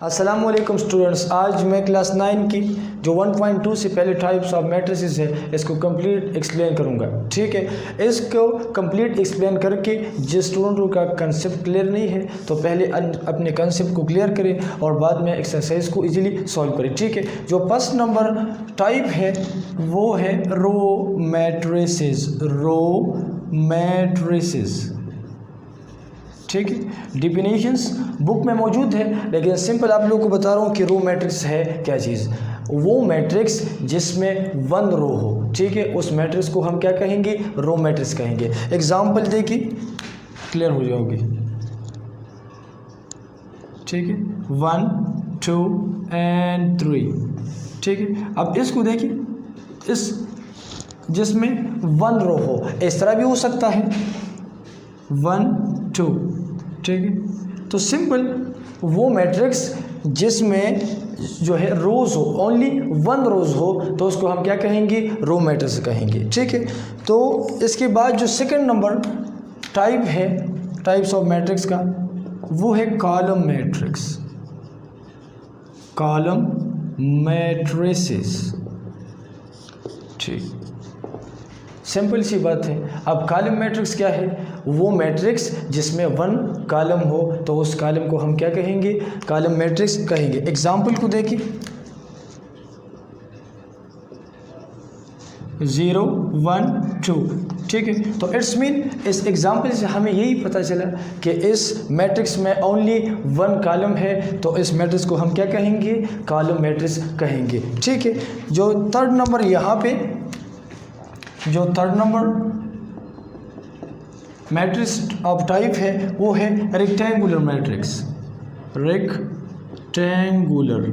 अस्सलामुअलैकुम स्टूडेंट्स, आज मैं क्लास 9 की जो 1.2 से पहले टाइप्स ऑफ मैट्रिसेस है इसको कंप्लीट एक्सप्लेन करूंगा। ठीक है, इसको कंप्लीट एक्सप्लेन करके जिस स्टूडेंट का कंसेप्ट क्लियर नहीं है तो पहले अपने कंसेप्ट को क्लियर करें और बाद में एक्सरसाइज को इजीली सॉल्व करें। ठीक है, जो फर्स्ट नंबर टाइप है वो है रो मैट्रिसेस। रो मैट्रिसेस, ठीक है, डिफिनेशंस बुक में मौजूद है लेकिन सिंपल आप लोगों को बता रहा हूँ कि रो मैट्रिक्स है क्या चीज़। वो मैट्रिक्स जिसमें वन रो हो, ठीक है, उस मैट्रिक्स को हम क्या कहेंगे? रो मैट्रिक्स कहेंगे। एग्जांपल देखिए, क्लियर हो जाओगे। ठीक है, 1 2 एंड 3। ठीक है, अब इसको देखिए, इस जिसमें वन रो हो, इस तरह भी हो सकता है 1 2। ठीक है, तो सिंपल वो मैट्रिक्स जिसमें जो है रोज़ हो, ओनली वन रोज़ हो, तो उसको हम क्या कहेंगे? रो मैट्रिक्स कहेंगे। ठीक है, तो इसके बाद जो सेकंड नंबर टाइप है टाइप्स ऑफ मैट्रिक्स का, वो है कॉलम मैट्रिक्स। कॉलम मैट्रिसेस, ठीक, सिंपल सी बात है। अब कॉलम मैट्रिक्स क्या है? वो मैट्रिक्स जिसमें वन कॉलम हो तो उस कॉलम को हम क्या कहेंगे? कॉलम मैट्रिक्स कहेंगे। एग्जांपल को देखिए, 0 1 2। ठीक है, तो इट्स मीन इस एग्जांपल से हमें यही पता चला कि इस मैट्रिक्स में ओनली वन कॉलम है तो इस मैट्रिक्स को हम क्या कहेंगे? कॉलम मैट्रिक्स कहेंगे। ठीक है, जो थर्ड नंबर यहाँ पे जो third number matrix of type है वो है रेक्टेंगुलर मैट्रिक्स। रेक्टेंगुलर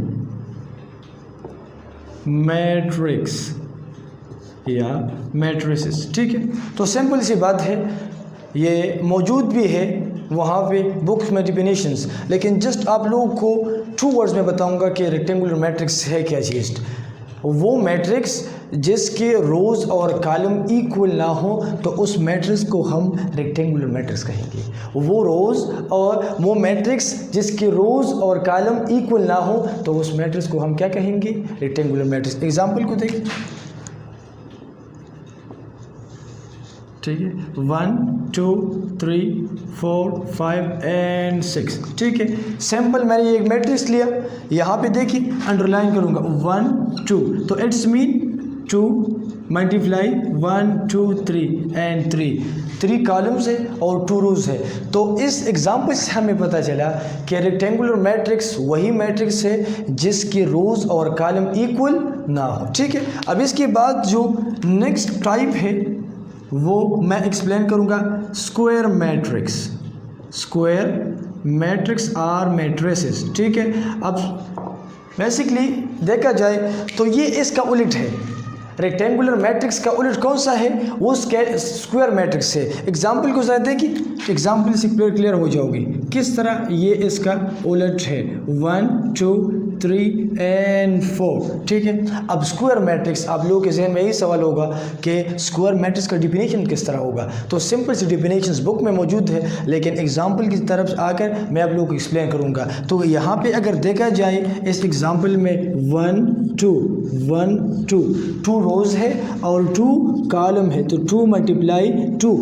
मैट्रिक्स या मैट्रिसेस। ठीक है, तो सिंपल सी बात है, ये मौजूद भी है वहाँ पे बुक्स में डिफिनेशंस, लेकिन जस्ट आप लोगों को 2 वर्ड्स में बताऊंगा कि रेक्टेंगुलर मैट्रिक्स है क्या चीज़। वो मैट्रिक्स जिसके रोज़ और कॉलम इक्वल ना हो तो उस मैट्रिक्स को हम रेक्टेंगुलर मैट्रिक्स कहेंगे। वो रोज़ और वो मैट्रिक्स जिसके रोज़ और कॉलम इक्वल ना हो तो उस मैट्रिक्स को हम क्या कहेंगे? Rectangular matrix. एग्जांपल को देखिए, ठीक है, 1 2 3 4 5 एंड 6। ठीक है, सैम्पल मैंने एक मैट्रिक्स लिया, यहाँ पे देखिए अंडरलाइन करूँगा 1 2, तो it's mean 2 multiply 1 2 3 and 3 columns है और 2 रोज है। तो इस एग्जांपल से हमें पता चला कि रेक्टेंगुलर मैट्रिक्स वही मैट्रिक्स है जिसके रोज और कॉलम इक्वल ना हो। ठीक है, अब इसके बाद जो नेक्स्ट टाइप है वो मैं एक्सप्लेन करूंगा, square matrix. Square matrix are matrices. ठीक है, अब बेसिकली देखा जाए तो ये इसका उलट है। रेक्टेंगुलर मैट्रिक्स का उलट कौन सा है? वो स्क्वायर मैट्रिक्स है। एग्जाम्पल को ज़रा देखिए, एग्जाम्पल से क्लियर हो जाओगी किस तरह ये इसका उलट है। 1 2 3 एंड 4। ठीक है, अब स्क्वायर मैट्रिक्स आप लोगों के जहन में यही सवाल होगा कि स्क्वायर मैट्रिक्स का डिफिनेशन किस तरह होगा। तो सिंपल सी डिफिनेशंस बुक में मौजूद है लेकिन एग्जाम्पल की तरफ आकर मैं आप लोगों को एक्सप्लेन करूँगा। तो यहाँ पे अगर देखा जाए इस एग्जाम्पल में 1 2 1 2 रोज़ है और 2 कॉलम है, तो 2 मल्टीप्लाई 2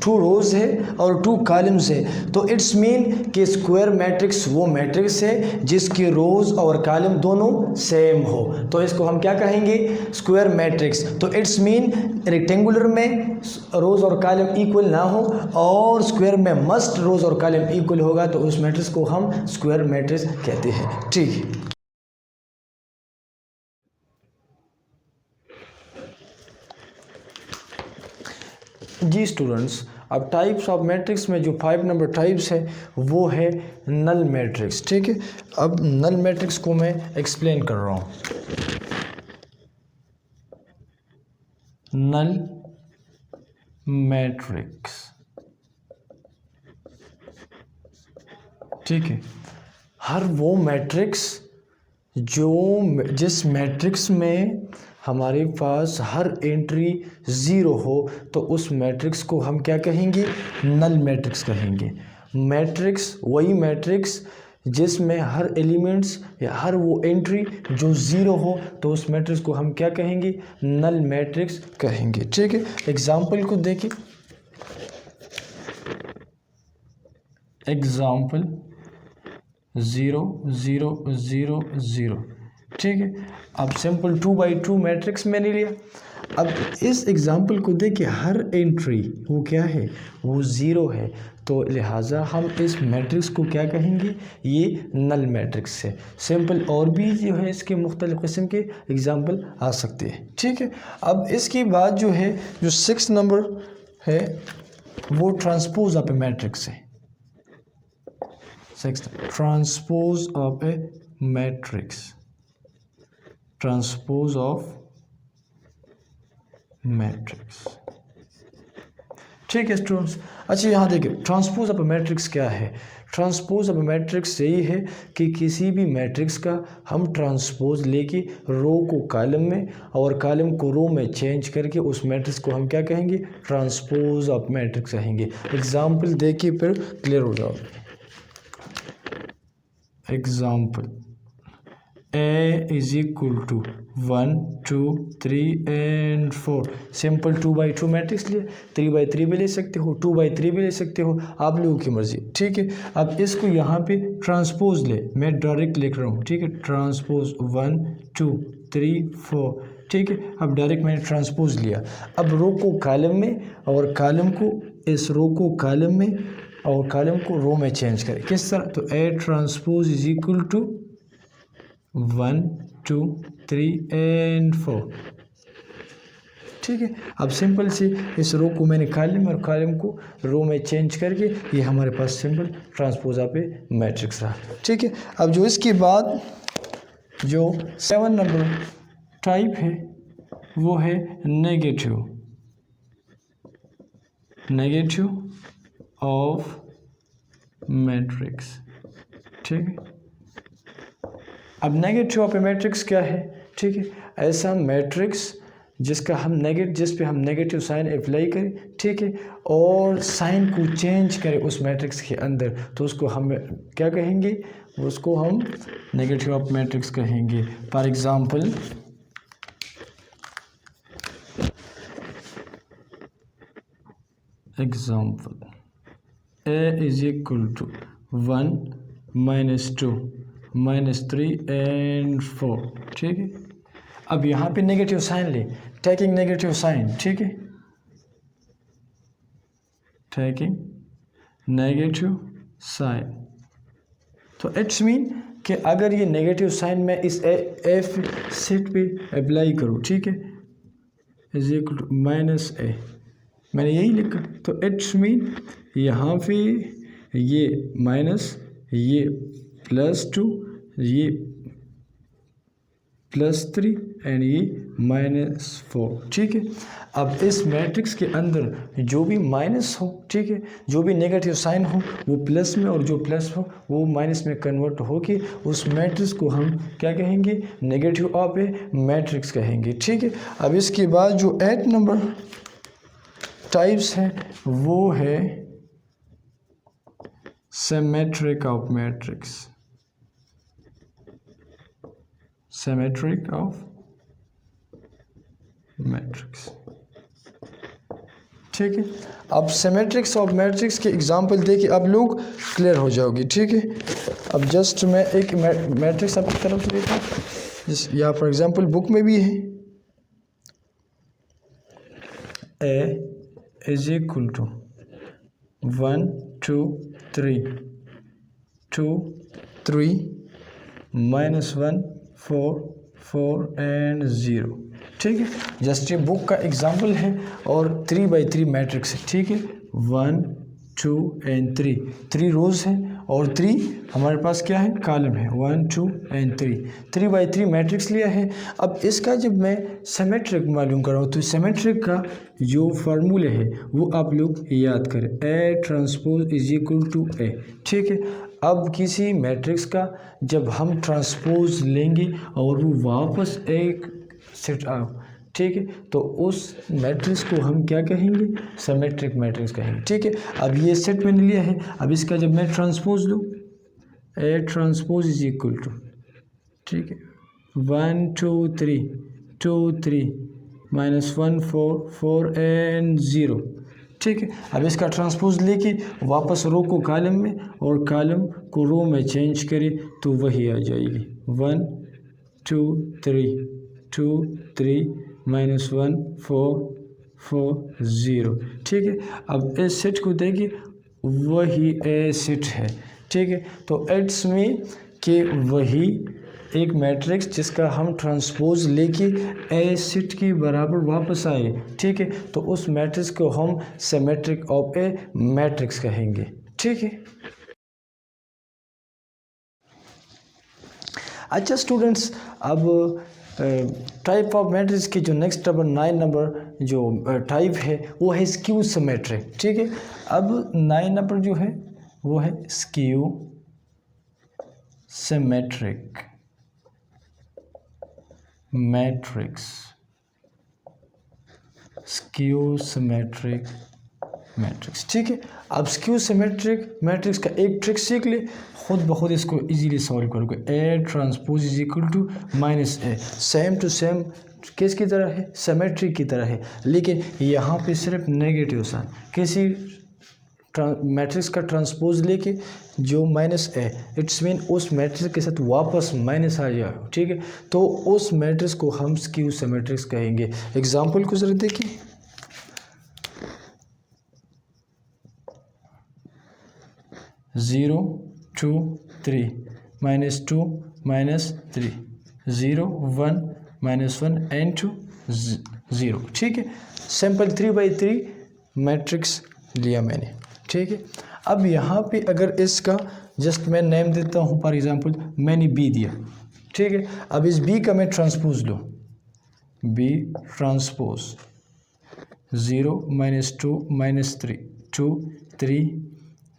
रोज़ है और 2 कॉलम्स है। तो इट्स मीन कि स्क्वायर मैट्रिक्स वो मैट्रिक्स है जिसके रोज़ और कॉलम दोनों सेम हो, तो इसको हम क्या कहेंगे? Square matrix. तो इट्स मीन रेक्टेंगुलर में रोज़ और कॉलम इक्वल ना हो और स्क्वायर में मस्ट रोज़ और कॉलम इक्वल होगा तो उस मैट्रिक्स को हम स्क्वायर मैट्रिक्स कहते हैं। ठीक है, जी स्टूडेंट्स, अब टाइप्स ऑफ मैट्रिक्स में जो 5 नंबर टाइप्स है वो है नल मैट्रिक्स। ठीक है, अब नल मैट्रिक्स को मैं एक्सप्लेन कर रहा हूँ। नल मैट्रिक्स, ठीक है, हर वो मैट्रिक्स जिस मैट्रिक्स में हमारे पास हर एंट्री 0 हो तो उस मैट्रिक्स को हम क्या कहेंगे? नल मैट्रिक्स कहेंगे। मैट्रिक्स वही मैट्रिक्स जिसमें हर एलिमेंट्स या हर वो एंट्री जो ज़ीरो हो तो उस मैट्रिक्स को हम क्या कहेंगे, नल मैट्रिक्स कहेंगे। ठीक है, एग्जाम्पल को देखिए, एग्जाम्पल 0 0 0 0। ठीक है, अब सिंपल 2 बाई 2 मैट्रिक्स मैंने लिया। अब इस एग्जाम्पल को देखिए, हर एंट्री वो क्या है, वो ज़ीरो है, तो लिहाजा हम इस मैट्रिक्स को क्या कहेंगे, ये नल मैट्रिक्स है। सिंपल और भी जो है इसके मुख्तलिफ़ किस्म के एग्जाम्पल आ सकते हैं। ठीक है, अब इसके बाद जो है जो 6 नंबर है वो ट्रांसपोज ऑफ ए मैट्रिक्स है। 6 transpose of a matrix, transpose of matrix. ठीक है स्टूडेंट्स, अच्छा यहाँ देखिए ट्रांसपोज ऑफ मैट्रिक्स क्या है। ट्रांसपोज ऑफ मैट्रिक्स यही है कि किसी भी मैट्रिक्स का हम ट्रांसपोज लेके रो को कॉलम में और कॉलम को रो में चेंज करके उस मैट्रिक्स को हम क्या कहेंगे, ट्रांसपोज ऑफ मैट्रिक्स कहेंगे। एग्जाम्पल देखिए फिर क्लियर हो जाओ। Example A is equal to 1 2 3 and 4। Simple 2 by 2 matrix लिए, 3 बाई 3 भी ले सकते हो, 2 बाई 3 भी ले सकते हो, आप लोगों की मर्जी। ठीक है, अब इसको यहाँ पे ट्रांसपोज ले, मैं डायरेक्ट लिख रहा हूँ। ठीक है, ट्रांसपोज 1 2 3 4। ठीक है, अब डायरेक्ट मैंने ट्रांसपोज लिया। अब रो को कॉलम में और कॉलम को, इस रो को कॉलम में और कॉलम को रो में चेंज करें। किस तरह, तो A transpose is equal to 1 2 3 and 4। ठीक है, अब सिंपल से इस रो को मैंने कॉलम और कॉलम को रो में चेंज करके ये हमारे पास simple transpose of a matrix रहा। ठीक है, अब जो इसके बाद जो 7 नंबर टाइप है वो है नेगेटिव, नेगेटिव ऑफ मैट्रिक्स। ठीक है, अब नेगेटिव ऑफ ए मैट्रिक्स क्या है। ठीक है, ऐसा मैट्रिक्स जिसका हम जिस पे हम नेगेटिव साइन अप्लाई करें, ठीक है, और साइन को चेंज करें उस मैट्रिक्स के अंदर, तो उसको हम क्या कहेंगे, उसको हम नेगेटिव ऑफ मैट्रिक्स कहेंगे। For example A is equal to 1 -2 -3 and 4। ठीक है, अब यहाँ पे नेगेटिव साइन ले, टेकिंग नेगेटिव साइन। ठीक है, टेकिंग नेगेटिव साइन, तो इट्स मीन कि अगर ये नेगेटिव साइन मैं इस एफ सेट पे अप्लाई करूँ, ठीक है, इज इक्वल टू -a, मैंने यही लिखा, तो इट्स मीन यहाँ पे ये माइनस, ये +2, ये +3 एंड ये -4। ठीक है, अब इस मैट्रिक्स के अंदर जो भी माइनस हो, ठीक है, जो भी नेगेटिव साइन हो वो प्लस में और जो प्लस हो वो माइनस में कन्वर्ट हो के उस मैट्रिक्स को हम क्या कहेंगे, नेगेटिव ऑफ ए मैट्रिक्स कहेंगे। ठीक है, अब इसके बाद जो 8 नंबर टाइप्स हैं वो है symmetric of matrix, symmetric of matrix. ठीक है, अब सिमेट्रिक्स ऑफ मैट्रिक्स के एग्जांपल देखिए, अब लोग क्लियर हो जाओगे। ठीक है, अब जस्ट मैं एक मैट्रिक्स आपकी तरफ से देखा, जिस या फॉर एग्जांपल बुक में भी है, A is equal to 1 2 3 2 3 -1 4 4 and 0। ठीक है, जस्ट ये बुक का एग्जाम्पल है और 3 बाई 3 मैट्रिक्स है। ठीक है, 1 2 एंड 3 रोज है और 3 हमारे पास क्या है, कॉलम है, 1 2 एंड 3 बाई 3 मैट्रिक्स लिया है। अब इसका जब मैं सिमेट्रिक मालूम कर रहा हूँ तो सिमेट्रिक का जो फार्मूले है वो आप लोग याद करें, A transpose is equal to A। ठीक है, अब किसी मैट्रिक्स का जब हम ट्रांसपोज लेंगे और वो वापस एक सेट आओ, ठीक है, तो उस मैट्रिक्स को हम क्या कहेंगे, सिमेट्रिक मैट्रिक्स कहेंगे। ठीक है, अब ये सेट मैंने लिया है, अब इसका जब मैं ट्रांसपोज लूँ, A transpose is equal to, ठीक है, 1 2 3 2 3 -1 4 4 एंड 0, ठीक है। अब इसका ट्रांसपोज लेके वापस रो को कॉलम में और कॉलम को रो में चेंज करें तो वही आ जाएगी 1 2 3 2 3 -1 4 4 0, ठीक है। अब इस सेट को देखिए वही ए सेट है, ठीक है। तो इट्स मीन कि वही एक मैट्रिक्स जिसका हम ट्रांसपोज लेके ए सेट के बराबर वापस आए, ठीक है। तो उस मैट्रिक्स को हम सिमेट्रिक ऑफ ए मैट्रिक्स कहेंगे, ठीक है। अच्छा स्टूडेंट्स, अब टाइप ऑफ मैट्रिक्स की जो नेक्स्ट नंबर 9 नंबर जो टाइप है वो है स्क्यू सिमेट्रिक, ठीक है। अब 9 नंबर जो है वो है skew symmetric matrix, skew symmetric matrix, ठीक है। अब स्क्यू सिमेट्रिक मैट्रिक्स का एक ट्रिक सीख ले, खुद ब खुद इसको इजीली सॉल्व करोगे। A transpose is equal to minus A, same to same किसकी तरह है, सिमेट्रिक की तरह है, लेकिन यहाँ पे सिर्फ नेगेटिव साइन, किसी मैट्रिक्स का ट्रांसपोज लेके जो माइनस है इट्स मीन उस मैट्रिक्स के साथ वापस माइनस आ जाए, ठीक है। तो उस मैट्रिक्स को हम स्क्यू सिमेट्रिक्स कहेंगे। एग्जांपल को जरा देखिए, ज़ीरो 2 3 -2 -3 0 1 -1 एंड 2 0, ठीक है। सिंपल 3/3 मैट्रिक्स लिया मैंने, ठीक है। अब यहाँ पे अगर इसका जस्ट मैं नेम देता हूँ, फॉर एग्जांपल मैंने बी दिया, ठीक है। अब इस बी का मैं ट्रांसपोज लो, बी ट्रांसपोज 0 -2 -3 2 3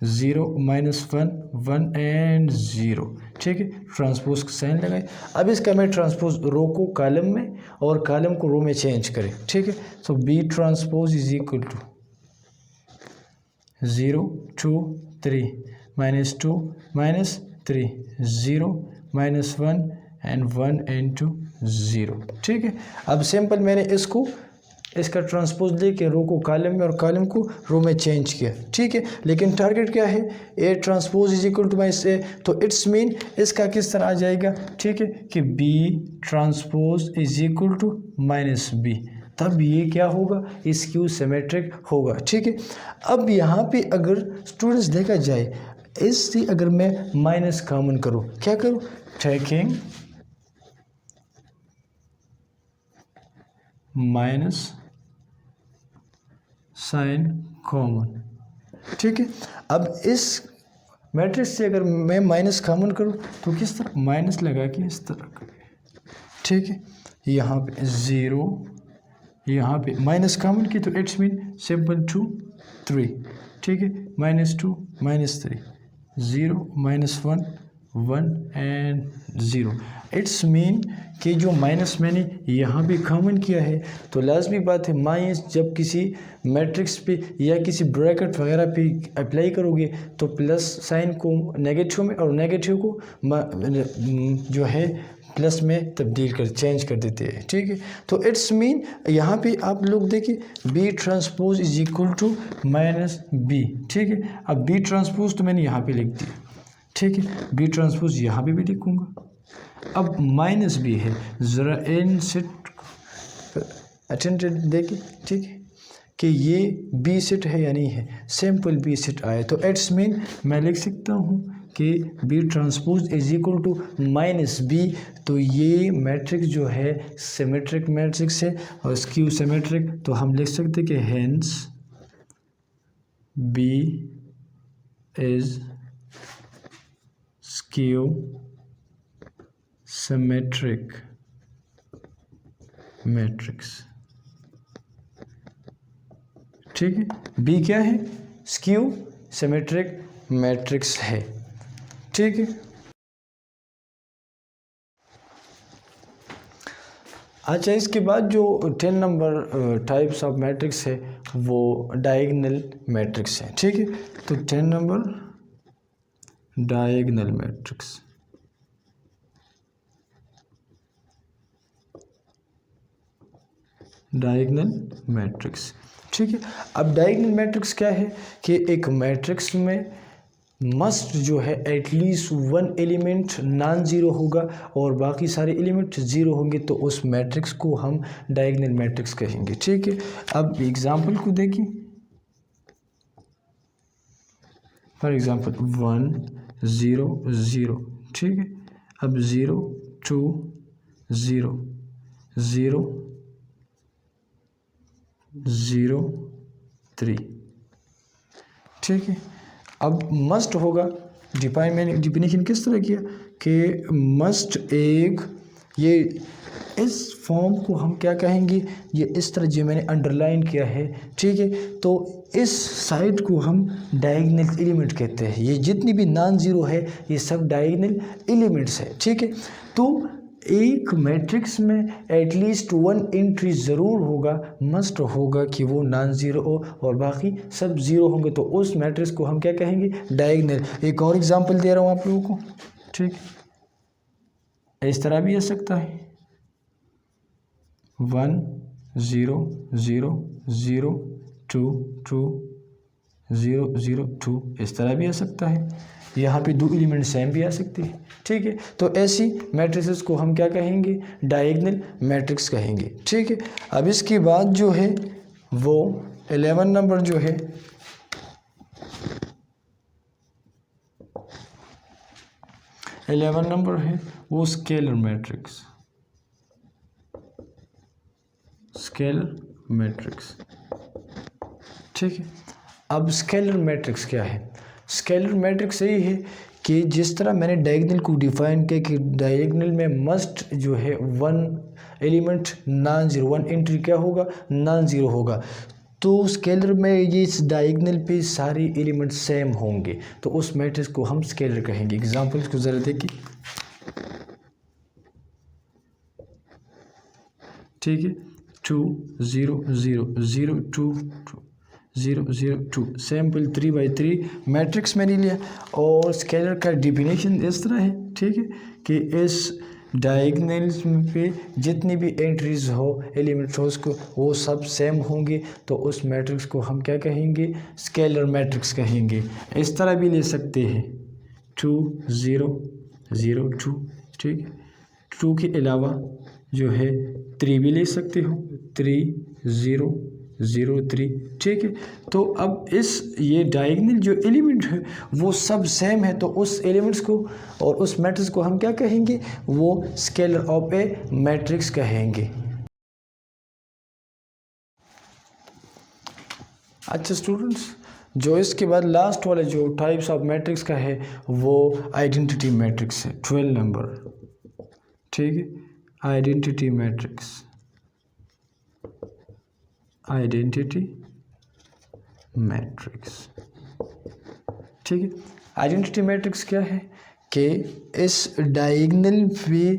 0 -1 1 एंड 0, ठीक है। ट्रांसपोज का साइन लगाए। अब इसका मैं ट्रांसपोज रो को कॉलम में और कॉलम को रो में चेंज करें, ठीक है। So B transpose is equal to 0 2 3 -2 -3 0 -1 and 1 and 2 0, ठीक है। अब सिंपल मैंने इसका ट्रांसपोज लेके रो को कॉलम में और कॉलम को रो में चेंज किया, ठीक है। लेकिन टारगेट क्या है, A transpose is equal to minus A, तो इट्स मीन इसका किस तरह आ जाएगा, ठीक है, कि B transpose is equal to minus B, तब ये क्या होगा, स्क्यू सिमेट्रिक होगा, ठीक है। अब यहाँ पे अगर स्टूडेंट्स देखा जाए, इससे अगर मैं माइनस कॉमन करूँ, क्या करूँ, टेकिंग माइनस साइन कॉमन, ठीक है। अब इस मैट्रिक्स से अगर मैं माइनस कॉमन करूँ तो किस तरह, माइनस लगा के इस तरह, ठीक है। यहाँ पे 0, यहाँ पे माइनस कॉमन की तो इट्स मीन सिंपल 2 3, ठीक है, -2 -3 0 -1 1 एंड 0, इट्स मीन कि जो माइनस मैंने यहाँ पे कॉमन किया है, तो लाजमी बात है माइनस जब किसी मैट्रिक्स पे या किसी ब्रैकेट वगैरह पे अप्लाई करोगे तो प्लस साइन को नेगेटिव में और नेगेटिव को जो है प्लस में तब्दील कर चेंज कर देते हैं, ठीक है। तो इट्स मीन यहाँ पे आप लोग देखिए B transpose is equal to minus B, ठीक है। अब बी ट्रांसपोज तो मैंने यहाँ पे लिख दिया, ठीक है, बी ट्रांसपोज यहाँ पे भी लिखूँगा। अब माइनस बी है, ज़रा इन सेट अटेंडेड देखिए, ठीक है, कि ये बी सेट है या नहीं है, सिंपल बी सेट आए, तो इट्स मीन मैं लिख सकता हूँ कि B transpose is equal to minus B, तो ये मैट्रिक्स जो है सिमेट्रिक मैट्रिक्स है और स्क्यू सिमेट्रिक, तो हम लिख सकते कि hence B is skew symmetric matrix, ठीक है। बी क्या है, स्क्यू सिमेट्रिक मैट्रिक्स है, ठीक है। अच्छा, इसके बाद जो 10 नंबर टाइप्स ऑफ मैट्रिक्स है वो डायगोनल मैट्रिक्स है, ठीक है। तो 10 number diagonal matrix. Diagonal matrix, ठीक है। अब डायगोनल मैट्रिक्स क्या है कि एक मैट्रिक्स में मस्ट जो है at least one element non zero होगा और बाकी सारे एलिमेंट ज़ीरो होंगे, तो उस मैट्रिक्स को हम डायगोनल मैट्रिक्स कहेंगे, ठीक है। अब एग्जांपल को देखिए, फॉर एग्जांपल 1 0 0, ठीक है। अब 0 2 0 0 0 3, ठीक है। अब मस्ट होगा, मैंने डिफिनेशन किस तरह किया कि मस्ट एक, ये इस फॉर्म को हम क्या कहेंगे, ये इस तरह जो मैंने अंडरलाइन किया है, ठीक है। तो इस साइड को हम डायगोनल एलिमेंट कहते हैं। ये जितनी भी नॉन ज़ीरो है ये सब डायगोनल एलिमेंट्स है, ठीक है। तो एक मैट्रिक्स में एटलीस्ट वन एंट्री ज़रूर होगा, मस्ट होगा कि वो नॉन ज़ीरो हो और बाकी सब ज़ीरो होंगे, तो उस मैट्रिक्स को हम क्या कहेंगे, डायगोनल। एक और एग्जांपल दे रहा हूँ आप लोगों को, ठीक। इस तरह भी आ सकता है 1 0 0 0 2 2 0 0 2, इस तरह भी आ सकता है। यहाँ पे दो एलिमेंट सेम भी आ सकते हैं, ठीक है। तो ऐसी मैट्रिसेस को हम क्या कहेंगे, डायगोनल मैट्रिक्स कहेंगे, ठीक है। अब इसके बाद जो है वो 11 नंबर जो है, वो स्केलर मैट्रिक्स। स्केलर मैट्रिक्स, ठीक है। अब स्केलर मैट्रिक्स क्या है, स्केलर मैट्रिक्स यही है कि जिस तरह मैंने डायगोनल को डिफाइन किया कि डायगोनल में मस्ट जो है one element non zero, one entry क्या होगा, नॉन ज़ीरो होगा। तो स्केलर में ये इस डायगोनल पे सारे एलिमेंट सेम होंगे, तो उस मैट्रिक्स को हम स्केलर कहेंगे। एग्जांपल्स को ज़रा देखिए, ठीक है। 2 0 0 0 2 0 0 2, सैम्पल 3/3 मैट्रिक्स मैंने लिया। और स्केलर का डिफिनेशन इस तरह है, ठीक है, कि इस डायगोनल्स पे जितनी भी एंट्रीज हो, एलिमेंट्स हो, उसको वो सब सेम होंगे, तो उस मैट्रिक्स को हम क्या कहेंगे, स्केलर मैट्रिक्स कहेंगे। इस तरह भी ले सकते हैं 2 0 0 2, ठीक है। 2 के अलावा जो है 3 भी ले सकते हो, 3 0 0 3, ठीक है। तो अब ये डायगोनल जो एलिमेंट है वो सब सेम है, तो उस एलिमेंट्स को और उस मैट्रिक्स को हम क्या कहेंगे, वो स्केलर ऑफ ए मैट्रिक्स कहेंगे। अच्छा स्टूडेंट्स, जो इसके बाद लास्ट वाले जो टाइप्स ऑफ मैट्रिक्स का है वो आइडेंटिटी मैट्रिक्स है, 12 नंबर, ठीक है। आइडेंटिटी मैट्रिक्स, आइडेंटिटी मैट्रिक्स, ठीक है। आइडेंटिटी मैट्रिक्स क्या है कि इस डायगोनल पे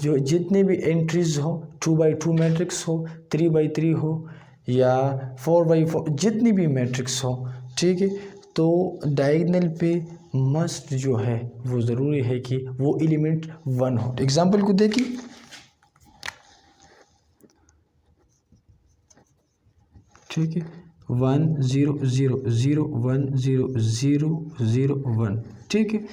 जो जितने भी एंट्रीज हो, 2/2 मैट्रिक्स हो, 3/3 हो या 4/4, जितनी भी मैट्रिक्स हो, ठीक है, तो डायगोनल पे मस्ट जो है वो ज़रूरी है कि वो एलिमेंट 1 हो। एग्जाम्पल को देखिए, ठीक है। 1 0 0 0 1 0 0 0 1, ठीक है।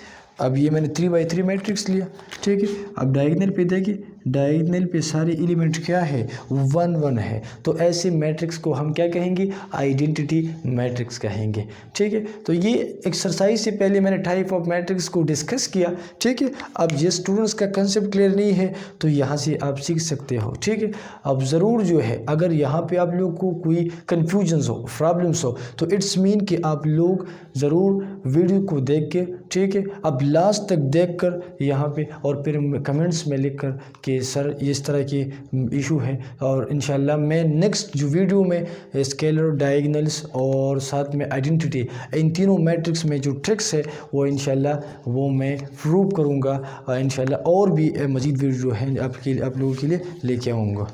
अब ये मैंने 3/3 मैट्रिक्स लिया, ठीक है। अब डायगोनल पे देखिए, डायगोनल पे सारे एलिमेंट क्या है, 1 1 है, तो ऐसे मैट्रिक्स को हम क्या कहेंगे, आइडेंटिटी मैट्रिक्स कहेंगे, ठीक है। तो ये एक्सरसाइज से पहले मैंने टाइप ऑफ मैट्रिक्स को डिस्कस किया, ठीक है। अब ये स्टूडेंट्स का कंसेप्ट क्लियर नहीं है तो यहाँ से आप सीख सकते हो, ठीक है। अब ज़रूर जो है अगर यहाँ पे आप लोग को कोई कन्फ्यूजन्स हो, प्रॉब्लम्स हो, तो इट्स मीन कि आप लोग ज़रूर वीडियो को देख के, ठीक है, अब लास्ट तक देखकर यहाँ पे और फिर कमेंट्स में लिखकर कि सर इस तरह की इशू है, और इंशाल्लाह मैं नेक्स्ट जो वीडियो में स्केलर, डायगोनल्स और साथ में आइडेंटिटी, इन तीनों मैट्रिक्स में जो ट्रिक्स है वो इंशाल्लाह वो मैं प्रूव करूँगा, और इंशाल्लाह और भी मज़ीद वीडियो है आप लोगों के लिए लेके आऊँगा।